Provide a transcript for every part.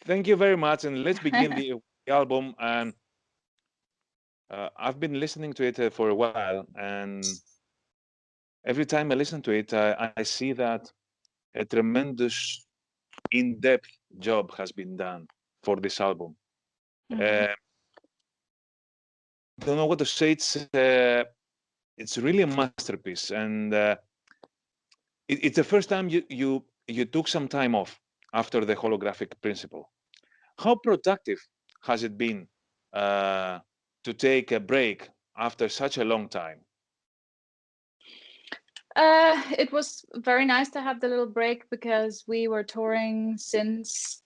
Thank you very much, and let's begin the album. And I've been listening to it for a while, and every time I listen to it, I see that a tremendous, in-depth job has been done for this album. Mhm. Uh, don't know what to say. It's really a masterpiece, and it's the first time you took some time off after the holographic principle. How productive has it been to take a break after such a long time? It was very nice to have the little break because we were touring since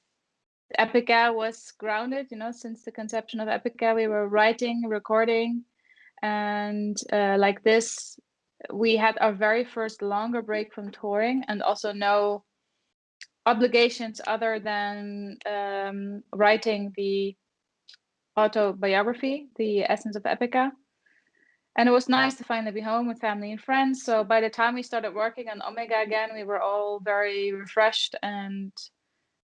Epica was grounded, since the conception of Epica, we were writing, recording, and like this, we had our very first longer break from touring and also no obligations other than writing the autobiography, The Essence of Epica. And it was nice to finally be home with family and friends. So by the time we started working on Omega again, we were all very refreshed and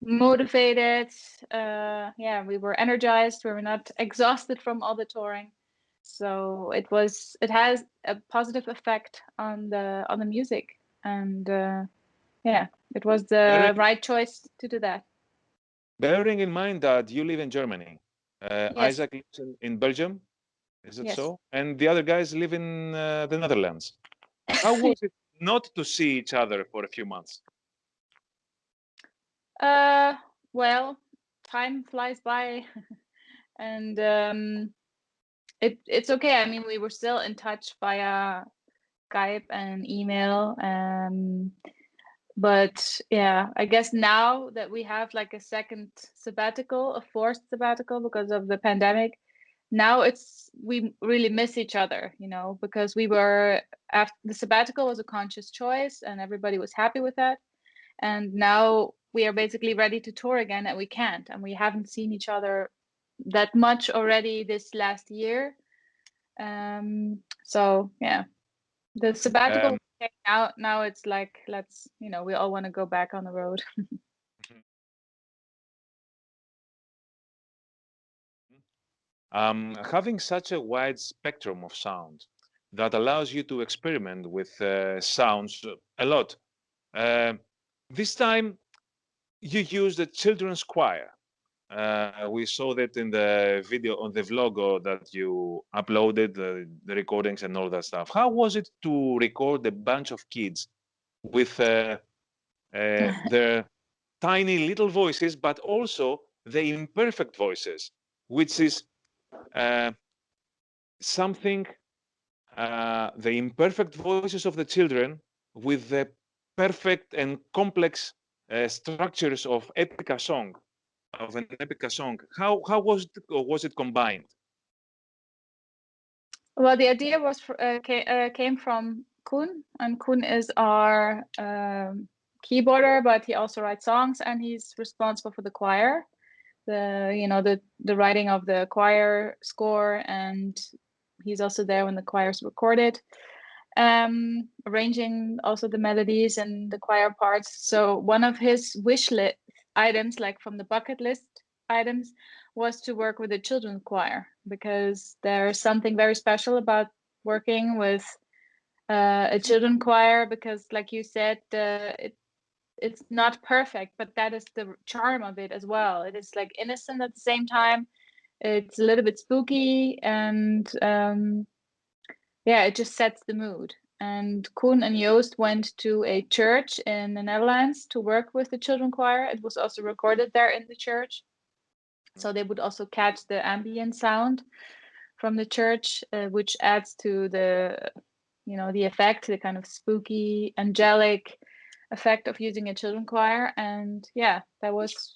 motivated. Yeah, we were energized. We were not exhausted from all the touring. So it has a positive effect on the music. And yeah, it was the Bearing, right choice to do that. bearing in mind that you live in Germany, Yes, Isaac lives in Belgium, is it yes. so? And the other guys live in the Netherlands. How was it not to see each other for a few months? uh, well, time flies by, and it's okay. I mean, we were still in touch via Skype and email. But yeah, I guess now that we have like a second sabbatical, a forced sabbatical because of the pandemic, now we really miss each other, because we were after the sabbatical was a conscious choice and everybody was happy with that. And now we are basically ready to tour again and we can't. And we haven't seen each other that much already this last year. So yeah, the sabbatical Um, okay, now it's like let's we all want to go back on the road. having such a wide spectrum of sound that allows you to experiment with sounds a lot. Um this time you used a children's choir. We saw that in the video on the vlog that you uploaded, the recordings and all that stuff. How was it to record a bunch of kids with their tiny little voices, but also the imperfect voices, which is uh, something, the imperfect voices of the children with the perfect and complex structures of epica song, of an epica song. How was it combined? Well, the idea came from Kun, and Kun is our keyboarder, but he also writes songs, and he's responsible for the choir, the writing of the choir score, and he's also there when the choir is recorded, arranging also the melodies and the choir parts. So one of his wish list items, like from the bucket list items, was to work with a children's choir because there's something very special about working with a children choir because, like you said, it's not perfect, but that is the charm of it as well. It is like innocent at the same time. It's a little bit spooky, and yeah, it just sets the mood. And Koen and Joost went to a church in the Netherlands to work with the children choir. It was also recorded there in the church, so they would also catch the ambient sound from the church, which adds to the effect, the kind of spooky, angelic effect of using a children choir. And yeah, that was,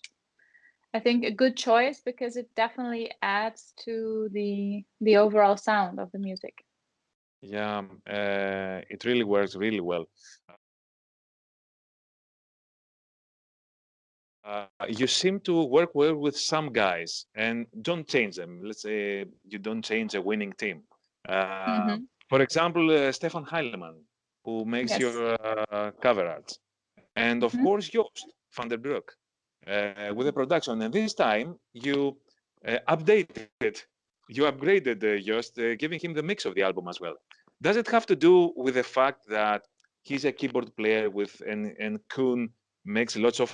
I think, a good choice because it definitely adds to the overall sound of the music. Yeah, it really works really well. You seem to work well with some guys and don't change them. Let's say you don't change a winning team. Uh, Mm-hmm. for example, Stefan Heilemann, who makes Yes. your cover art, and of Mm-hmm. course Joost van der Broek. with the production. And this time you updated, you upgraded Jost, giving him the mix of the album as well. Does it have to do with the fact that he's a keyboard player and Kuhn makes lots of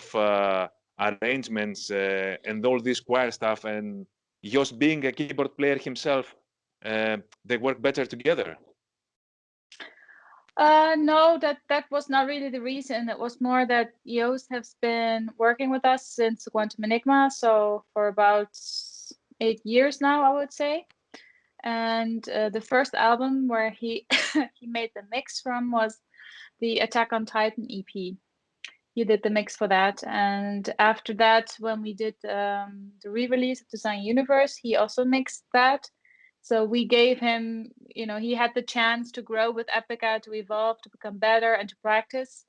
arrangements and all this choir stuff, and Jost being a keyboard player himself, they work better together? No, that was not really the reason. It was more that Joost has been working with us since Quantum Enigma, so for about 8 years now, I would say. And the first album where he he made the mix from was the Attack on Titan EP. He did the mix for that, and after that, when we did the re-release of Design Universe, he also mixed that. So we gave him, he had the chance to grow with Epica, to evolve, to become better, and to practice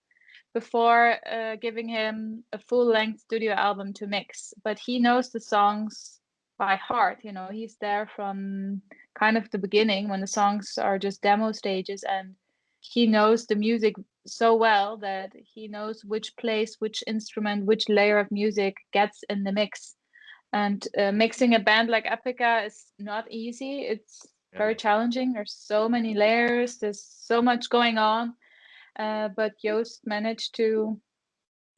before giving him a full-length studio album to mix. But he knows the songs by heart. He's there from kind of the beginning when the songs are just demo stages, and he knows the music so well that he knows which place, which instrument, which layer of music gets in the mix. And mixing a band like Epica is not easy. It's very challenging. There's so many layers. There's so much going on. But Joost managed to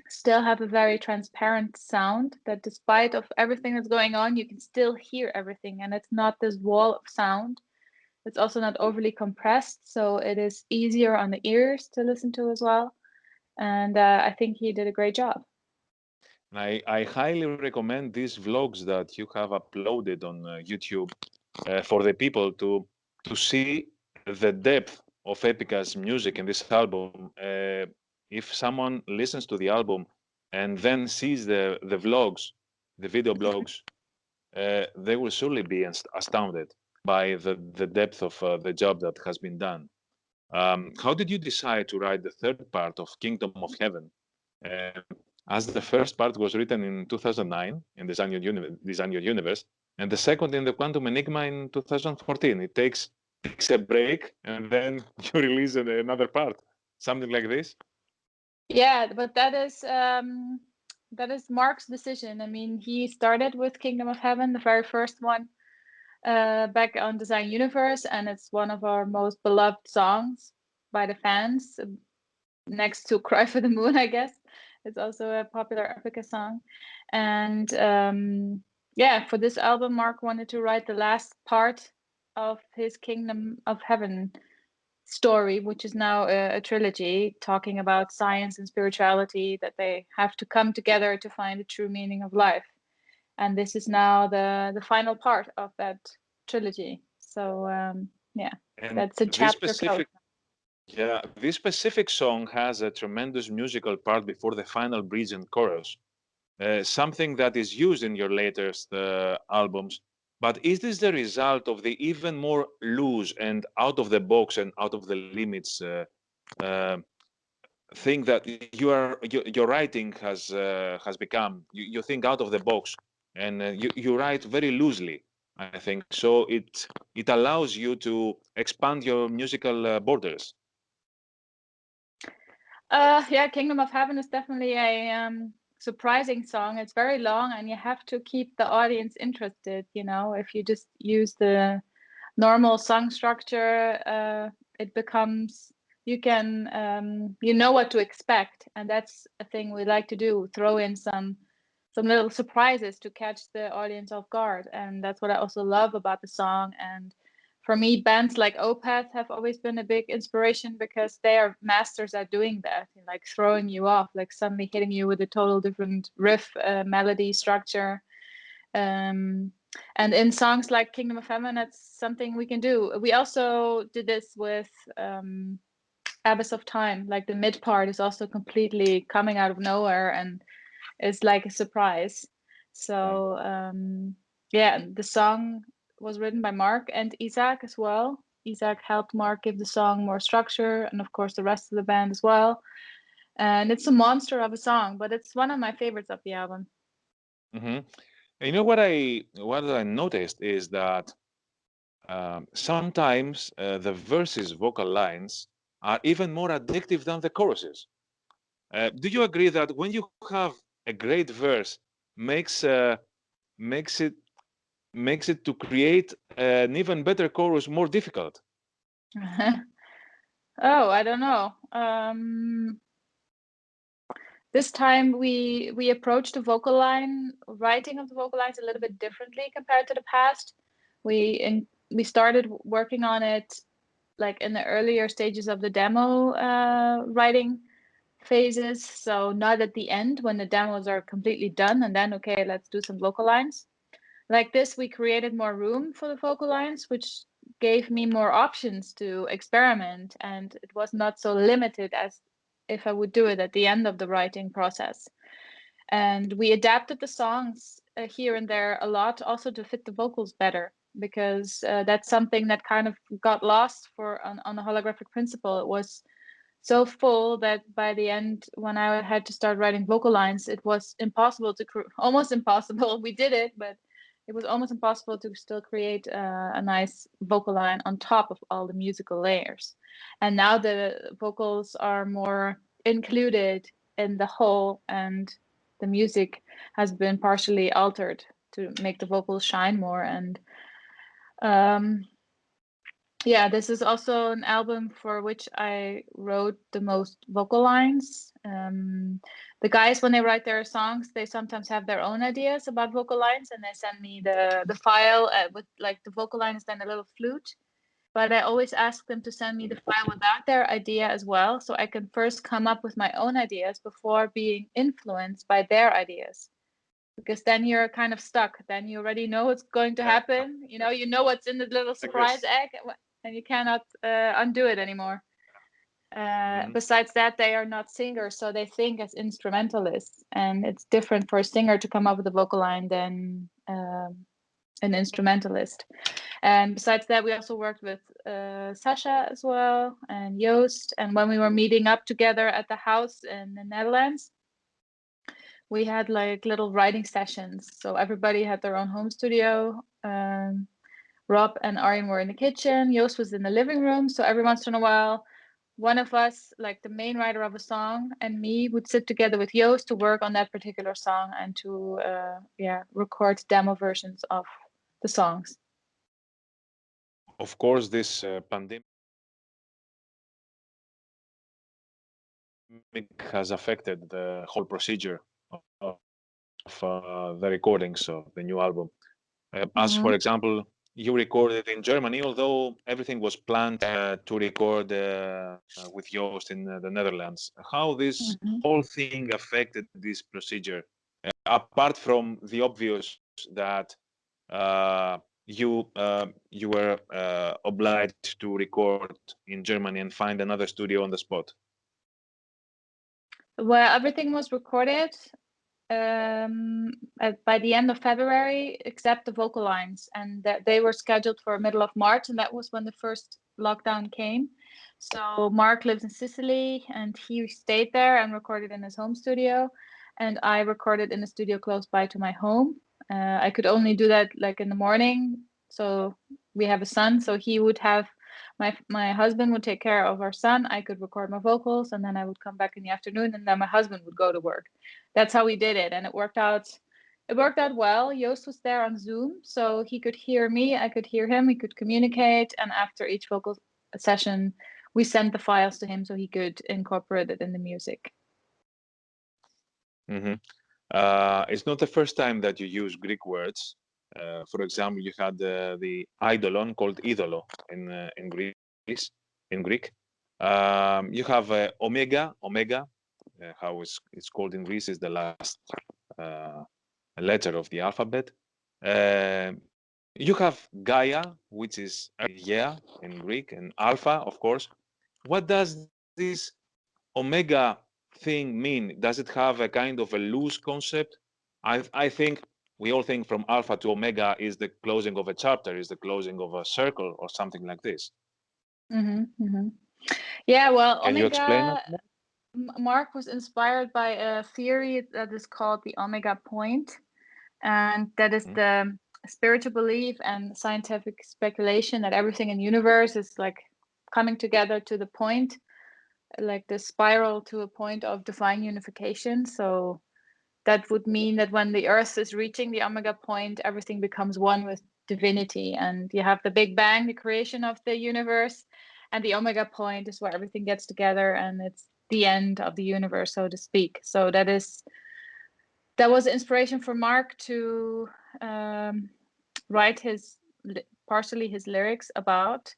still have a very transparent sound that despite of everything that's going on, you can still hear everything. And it's not this wall of sound. It's also not overly compressed. So it is easier on the ears to listen to as well. And I think he did a great job. I highly recommend these vlogs that you have uploaded on YouTube for the people to see the depth of Epica's music in this album. If someone listens to the album and then sees the vlogs, the video blogs, they will surely be astounded by the depth of the job that has been done. How did you decide to write the third part of Kingdom of Heaven? Uh, as the first part was written in 2009 in Design Your Universe, and the second in the Quantum Enigma in 2014. It takes a break, and then you release another part, something like this. Yeah, but that is Mark's decision. I mean, he started with Kingdom of Heaven, the very first one, back on Design Universe, and it's one of our most beloved songs by the fans, next to Cry for the Moon, I guess. It's also a popular Epica song. And yeah, for this album, Mark wanted to write the last part of his Kingdom of Heaven story, which is now a trilogy talking about science and spirituality, that they have to come together to find the true meaning of life. And this is now the final part of that trilogy. So yeah, And that's a this chapter closed. specific, yeah, this specific song has a tremendous musical part before the final bridge and chorus, something that is used in your latest albums. But is this the result of the even more loose and out of the box and out of the limits uh, thing that your writing has become? You think out of the box, and you write very loosely, I think. So it allows you to expand your musical borders. Yeah, Kingdom of Heaven is definitely a surprising song. It's very long, and you have to keep the audience interested. If you just use the normal song structure, it becomes, you can you know what to expect, and that's a thing we like to do. Throw in some little surprises to catch the audience off guard, and that's what I also love about the song. And for me, bands like Opeth have always been a big inspiration because they are masters at doing that, like throwing you off, like suddenly hitting you with a total different riff, melody, structure. Um, and in songs like Kingdom of Heaven, that's something we can do. We also did this with Abyss of Time. Like the mid part is also completely coming out of nowhere and is like a surprise. So yeah, the song was written by Mark and Isaac as well. Isaac helped Mark give the song more structure, and of course the rest of the band as well. And it's a monster of a song, but it's one of my favorites of the album. Mm-hmm. You know what I noticed is that sometimes the verses vocal lines are even more addictive than the choruses. Do you agree that when you have a great verse makes makes it makes it to create an even better chorus more difficult? Oh, I don't know. This time we approached the vocal line writing of the vocal lines a little bit differently compared to the past. We started working on it like in the earlier stages of the demo writing phases. So not at the end when the demos are completely done and then okay, let's do some vocal lines. Like this, we created more room for the vocal lines, which gave me more options to experiment, and it was not so limited as if I would do it at the end of the writing process. And we adapted the songs here and there a lot also to fit the vocals better because that's something that kind of got lost for on the holographic principle. It was so full that by the end, when I had to start writing vocal lines, it was impossible to almost impossible. We did it, but it was almost impossible to still create a nice vocal line on top of all the musical layers. And now the vocals are more included in the whole, and the music has been partially altered to make the vocals shine more. And um, yeah, this is also an album for which I wrote the most vocal lines. The guys, when they write their songs, they sometimes have their own ideas about vocal lines, and they send me the file with like the vocal line is then a little flute. But I always ask them to send me the file without their idea as well, so I can first come up with my own ideas before being influenced by their ideas. Because then you're kind of stuck. Then you already know what's going to Yeah, happen. You know what's in the little like surprise this. egg, and you cannot undo it anymore. Mhm. Besides that, they are not singers, so they think as instrumentalists, and it's different for a singer to come up with a vocal line than an instrumentalist. And besides that, we also worked with Sasha as well and Joost. And when we were meeting up together at the house in the Netherlands, we had like little writing sessions. So everybody had their own home studio. Rob and Arjen were in the kitchen. Joost was in the living room. So every once in a while, one of us, like the main writer of a song, and me would sit together with Joost to work on that particular song and to record demo versions of the songs. Of course, this pandemic has affected the whole procedure of the recordings of the new album. As for Mm-hmm. example, you recorded in Germany, although everything was planned to record with Joost in the Netherlands. How this Mm-hmm. whole thing affected this procedure, apart from the obvious that you were obliged to record in Germany and find another studio on the spot. Well, everything was recorded by the end of February, except the vocal lines, and that they were scheduled for middle of March, and that was when the first lockdown came. So Mark lives in Sicily, and he stayed there and recorded in his home studio, and I recorded in a studio close by to my home. I could only do that like in the morning, so we have a son, so he would have my husband would take care of our son. I could record my vocals, and then I would come back in the afternoon, and then my husband would go to work. That's how we did it, and it worked out. It worked out well. Joost was there on Zoom, so he could hear me, I could hear him, we could communicate, and after each vocal session, we sent the files to him so he could incorporate it in the music. Mm-hmm. It's not the first time that you use Greek words. For example, you had the eidolon called idolo in Greece, in Greek. You have omega. Omega, how it's called in Greece, is the last uh, letter of the alphabet. You have Gaia, which is yeah in Greek, and Alpha, of course. What does this omega thing mean? Does it have a kind of a loose concept? I think we all think from alpha to omega is the closing of a chapter, is the closing of a circle or something like this. Mm-hmm, mm-hmm. Yeah, well, Can you explain omega. that more? Mark was inspired by a theory that is called the omega point, and that is Mm-hmm. the spiritual belief and scientific speculation that everything in the universe is like coming together to the point, like the spiral to a point of divine unification. So that would mean that when the Earth is reaching the omega point, everything becomes one with divinity, and you have the Big Bang, the creation of the universe, and the omega point is where everything gets together, and it's the end of the universe, so to speak. So that was inspiration for Mark to write partially his lyrics about.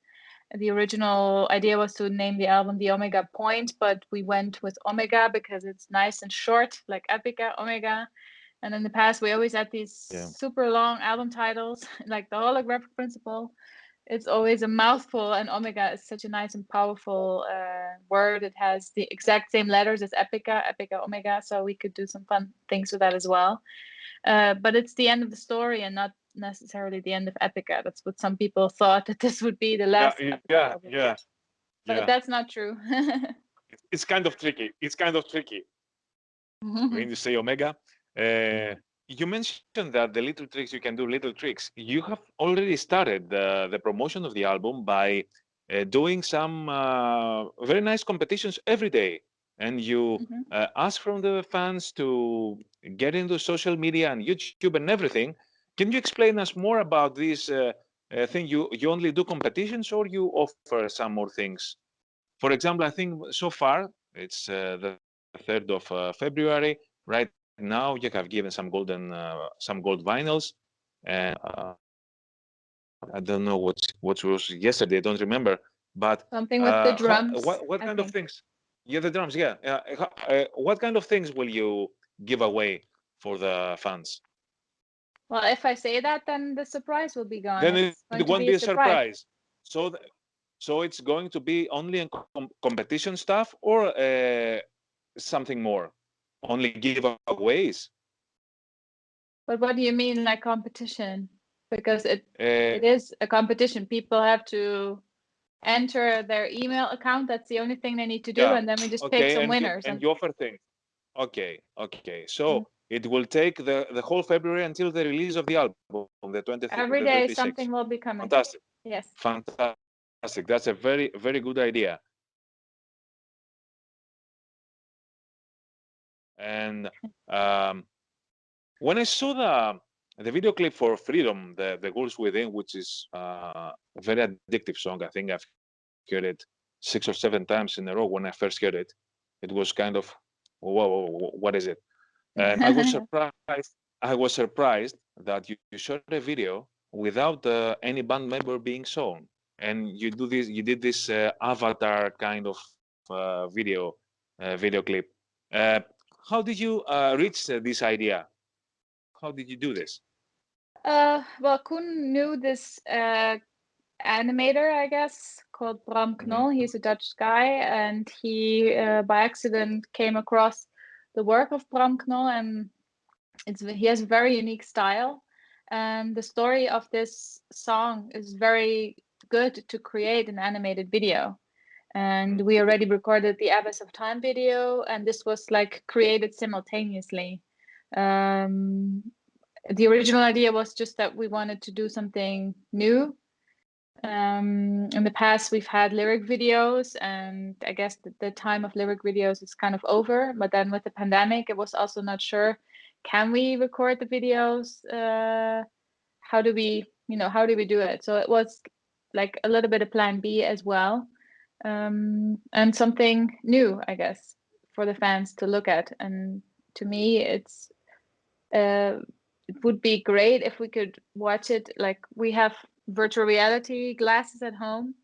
The original idea was to name the album The Omega Point, but we went with Omega because it's nice and short, like Epica, Omega. And in the past, we always had these super long album titles, like The Holographic Principle. It's always a mouthful, and Omega is such a nice and powerful word. It has the exact same letters as Epica, Epica, Omega, so we could do some fun things with that as well. But it's the end of the story and not necessarily the end of Epica. That's what some people thought, that this would be the last Epica album. But that's not true. It's kind of tricky. When you say Omega, you mentioned that the little tricks, you can do little tricks. You have already started the promotion of the album by doing some very nice competitions every day. And you ask from the fans to get into social media and YouTube and everything. Can you explain us more about this thing? You only do competitions, or you offer some more things? For example, I think so far, it's the 3rd of February. Right now, you have given some gold vinyls. And I don't know what was yesterday. I don't remember. But something with the drums. What kind of things? Yeah, the drums. Yeah. What kind of things will you give away for the fans? Well, if I say that, then the surprise will be gone. Then it's it won't be a surprise. So it's going to be only in competition stuff, or something more? Only giveaways? But what do you mean, like competition? Because it is a competition. People have to enter their email account. That's the only thing they need to do, and then we just pick some winners. And you offer things. Okay. So it will take the whole February until the release of the album, the 26th. Every day something will be coming. Fantastic. Yes. Fantastic. That's a very, very good idea. And when I saw the video clip for Freedom, the Ghouls Within, which is a very addictive song. I think I've heard it 6 or 7 times in a row. When I first heard it, it was kind of, whoa, what is it? And I was surprised. I was surprised that you shot a video without any band member being shown, and you did this avatar kind of video clip. How did you reach this idea? How did you do this? Well, Koen knew this animator, I guess, called Bram Knoll. He's a Dutch guy, and he by accident came across the work of Bram Knoll, and he has a very unique style. And the story of this song is very good to create an animated video. And we already recorded the Abyss of Time video, and this was like created simultaneously. The original idea was just that we wanted to do something new. In the past, we've had lyric videos, and I guess the time of lyric videos is kind of over. But then with the pandemic, it was also not sure, can we record the videos? How do we do it? So it was like a little bit of plan B as well, and something new, I guess, for the fans to look at. And to me, it would be great if we could watch it. Like, we have virtual reality glasses at home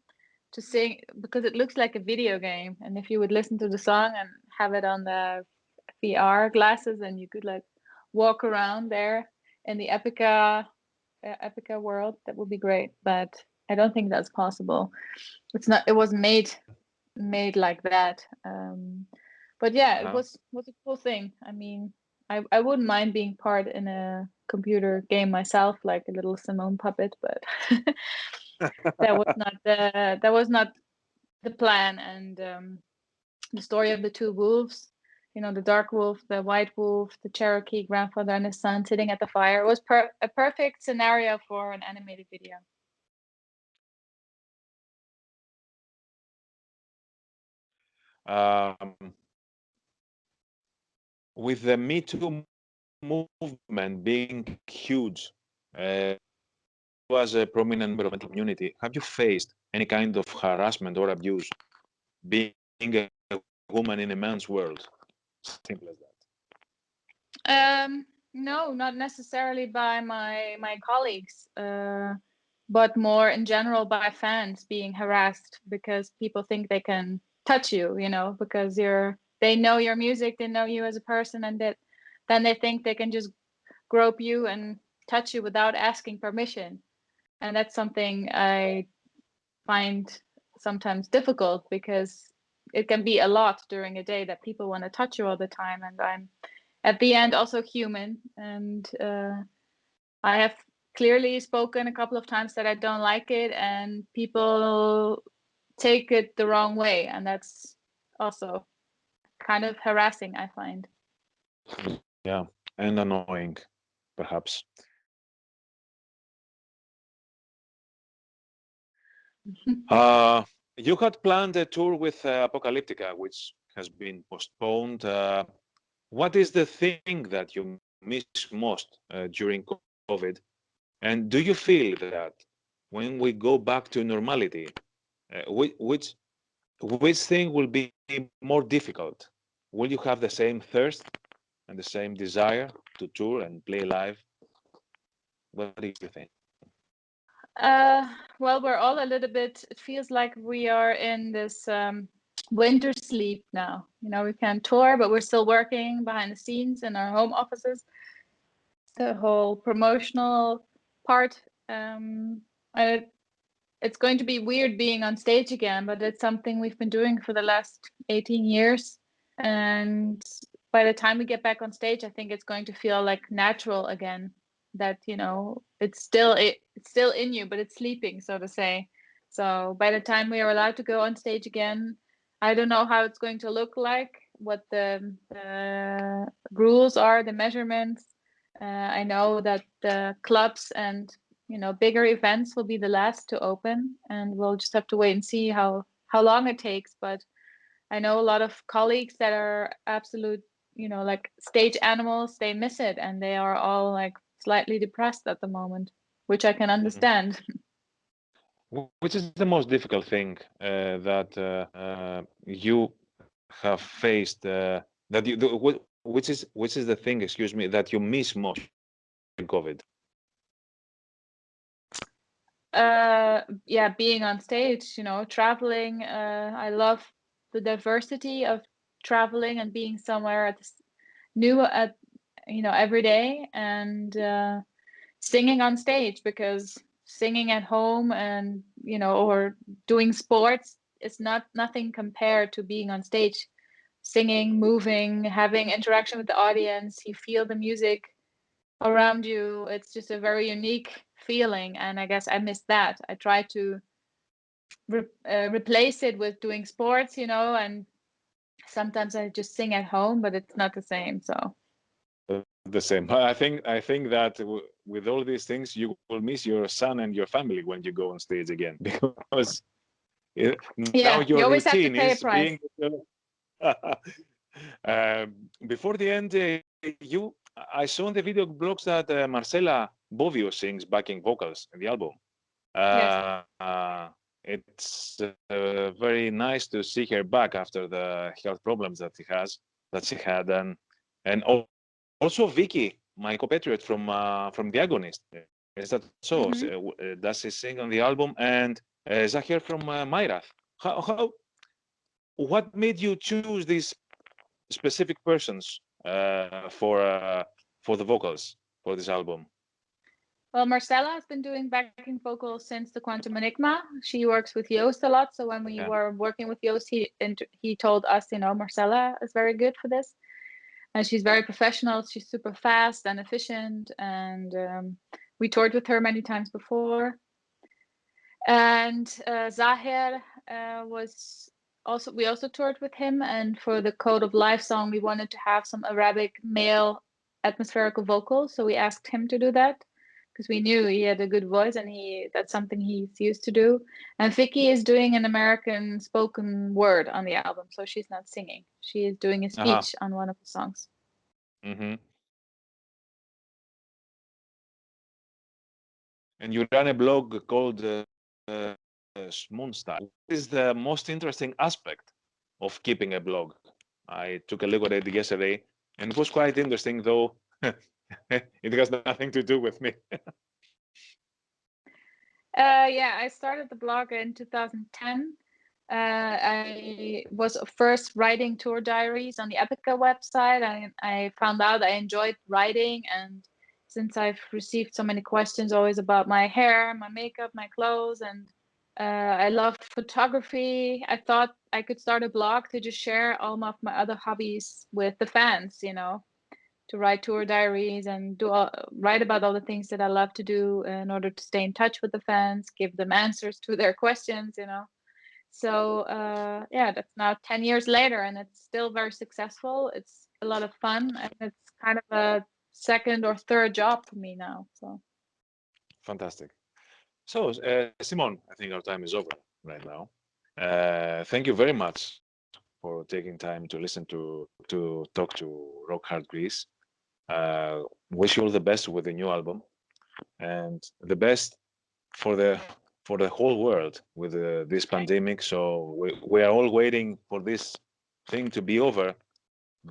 to sing, because it looks like a video game. And if you would listen to the song and have it on the VR glasses, and you could like walk around there in the Epica world, that would be great. But I don't think that's possible. It wasn't made like that. But yeah, it was a cool thing. I mean, I wouldn't mind being part in a computer game myself, like a little Simone puppet, but that was not the plan. And the story of the two wolves, the dark wolf, the white wolf, the Cherokee grandfather and his son sitting at the fire, was a perfect scenario for an animated video. With the MeToo movement being huge, was a prominent member of the community, have you faced any kind of harassment or abuse being a woman in a man's world? Simple as No, not necessarily by my colleagues, but more in general by fans being harassed because people think they can touch you, because they know your music, they know you as a person, and then they think they can just grope you and touch you without asking permission. And that's something I find sometimes difficult because it can be a lot during a day that people want to touch you all the time, and I'm at the end also human, and I have clearly spoken a couple of times that I don't like it, and people take it the wrong way, and that's also kind of harassing, I find. yeah, and annoying, perhaps. You had planned a tour with Apocalyptica, which has been postponed. What is the thing that you miss most during COVID? And do you feel that when we go back to normality, which thing will be more difficult? Will you have the same thirst and the same desire to tour and play live? What do you think? Well, we're all a little bit, it feels like we are in this winter sleep now. We can tour, but we're still working behind the scenes in our home offices. The whole promotional part. It's going to be weird being on stage again, but it's something we've been doing for the last 18 years. And by the time we get back on stage, I think it's going to feel like natural again. That it's still in you, but it's sleeping, so to say. So by the time we are allowed to go on stage again, I don't know how it's going to look like, what the rules are, the measurements. I know that the clubs and bigger events will be the last to open, and we'll just have to wait and see how long it takes. But I know a lot of colleagues that are absolute, like stage animals. They miss it, and they are all like slightly depressed at the moment, which I can Mhm. understand. Which is the most difficult thing that you have faced? That you, which is the thing? Excuse me, that you miss most in COVID? Yeah, being on stage, traveling. I love the diversity of traveling and being somewhere new at every day, and singing on stage, because singing at home and or doing sports is nothing compared to being on stage, singing, moving, having interaction with the audience. You feel the music around you. It's just a very unique feeling, and I guess I miss that. I try to replace it with doing sports, and sometimes I just sing at home, but it's not the same. So The same. I think that with all these things, you will miss your son and your family when you go on stage again, because now yeah, your you always have to routine pay a is price. being. Before the end, I saw in the video blogs that Marcela Bovio sings backing vocals in the album. Yes. It's very nice to see her back after the health problems that she had, and also Vicky, my compatriot from The Agonist. Is that so? Mm-hmm. Does she sing on the album? And Zahir from Myrath. What made you choose these specific persons for the vocals for this album? Well, Marcella has been doing backing vocals since the Quantum Enigma. She works with Joost a lot. So when we Yeah. were working with Joost, he told us, Marcella is very good for this. And she's very professional. She's super fast and efficient. And we toured with her many times before. And Zahir we also toured with him. And for the Code of Life song, we wanted to have some Arabic male atmospherical vocals. So we asked him to do that, because we knew he had a good voice, and that's something he's used to do. And Vicky is doing an American spoken word on the album, so she's not singing. She is doing a Uh-huh. speech on one of the songs. Mm-hmm. and you run a blog called Smoonstyle. What is the most interesting aspect of keeping a blog? I took a look at it yesterday, and it was quite interesting, though it has nothing to do with me. Yeah, I started the blog in 2010. I was first writing tour diaries on the Epica website. I found out I enjoyed writing, and since I've received so many questions always about my hair, my makeup, my clothes, and I love photography, I thought I could start a blog to just share all of my other hobbies with the fans, to write tour diaries and write about all the things that I love to do in order to stay in touch with the fans, give them answers to their questions. So yeah, that's now 10 years later, and it's still very successful. It's a lot of fun, and it's kind of a second or third job for me now. So Fantastic. So, Simon, I think our time is over right now. Thank you very much for taking time to listen to talk to Rock Hard Greece. Wish you all the best with the new album and the best for the whole world with this pandemic. So we are all waiting for this thing to be over.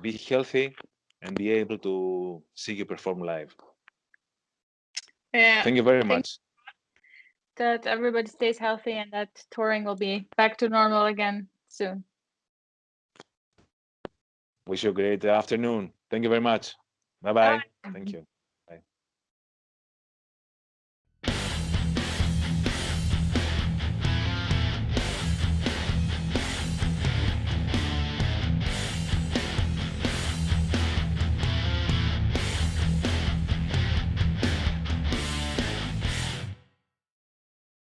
Be healthy and be able to see you perform live. yeah, Thank you very I think much. that everybody stays healthy and that touring will be back to normal again soon. Wish you a great afternoon. Thank you very much. Bye bye. Bye. Thank you.